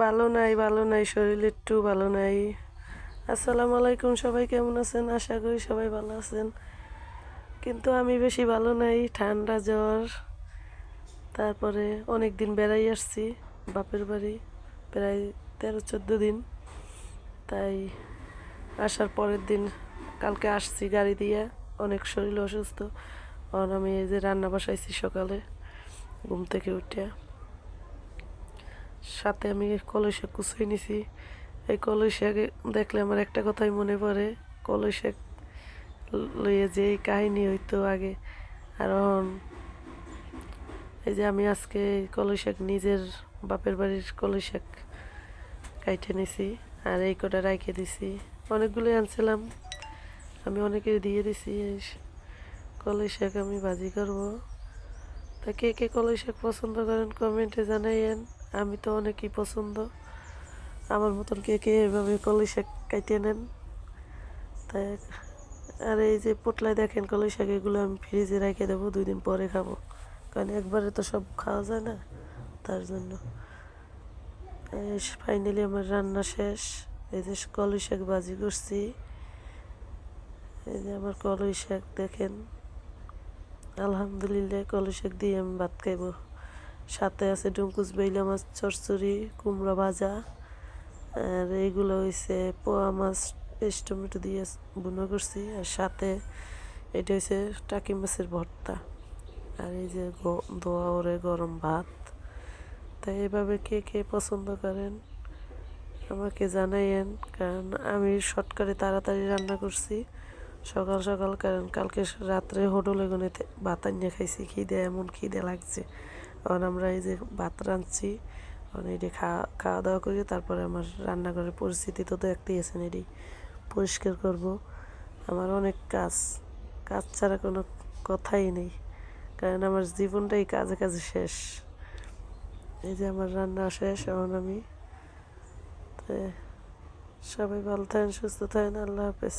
ভালো নাই, শরীর একটু ভালো নাই। আসসালামু আলাইকুম, সবাই কেমন আছেন? আশা করি সবাই ভালো আছেন, কিন্তু আমি বেশি ভালো নাই, ঠান্ডা জ্বর। তারপরে অনেক দিন বেড়াই আসছি বাপের বাড়ি, প্রায় 13-14 দিন। তাই আসার পরের দিন কালকে আসছি গাড়ি দিয়ে, অনেক শরীর অসুস্থ। আর আমি এই যে রান্না বসাইছি সকালে ঘুম থেকে উঠে, সাথে আমি কলই শাক কুচিয়ে নিছি। এই কলই শাক দেখলে আমার একটা কথাই মনে পড়ে, কলই শাক লইয়ে যে এই কাহিনী হইতো আগে। আর এখন এই যে আমি আজকে কলই শাক নিজের বাপের বাড়ির কলই শাক কাইটে নিছি, আর এই কটা রাইখে দিছি। অনেকগুলোই আনছিলাম, আমি অনেকের দিয়ে দিছি। এই কলই শাক আমি ভাজি করব। তা কে কে কলই শাক পছন্দ করেন কমেন্টে জানাইয়েন। আমি তো অনেকই পছন্দ, আমার মতন কে কে এভাবে কলই শাক কাইটে নেন। তাই আর এই যে পোটলায় দেখেন কলই শাক, এগুলো আমি ফ্রিজে রেখে দেবো, 2 দিন পরে খাবো, কারণ একবারে তো সব খাওয়া যায় না, তার জন্য। ফাইনালি আমার রান্না শেষ। এই যে কলই শাক ভাজি করছি, এই যে আমার কলই শাক দেখেন। আলহামদুলিল্লাহ, কলই শাক দিয়ে আমি ভাত খাইব। সাথে আছে ডুমকুচ বেইলা মাছ চচ্চড়ি, কুমড়া ভাজা, আর এইগুলো হয়েছে পোয়া মাছ পেস্ট টমেটো দিয়ে বুনো করছি। আর সাথে এটা হয়েছে টাকি মাছের ভর্তা। আর এই যে দোয়া ওরে গরম ভাত। তাই এভাবে কে কে পছন্দ করেন আমাকে জানাইয়েন, কারণ আমি শর্টকাটে তাড়াতাড়ি রান্না করছি সকাল সকাল, কারণ কালকে রাত্রে হোটেলে গনে ভাত আনিয়ে খাইছি, খিদে এমন খিদে লাগছে। কারণ আমরা এই যে ভাত রাঁধছি, কারণ এটি খাওয়া দাওয়া করি, তারপরে আমার রান্নাঘরের পরিস্থিতি তো দেখতেই আছেন, এটি পরিষ্কার করব। আমার অনেক কাজ, কাজ ছাড়া কোনো কথাই নেই, কারণ আমার জীবনটাই কাজে কাজে শেষ। এই যে আমার রান্না শেষ, এখন আমি সবাই ভালো থাকেন, সুস্থ থাকেন, আল্লাহ হাফেজ।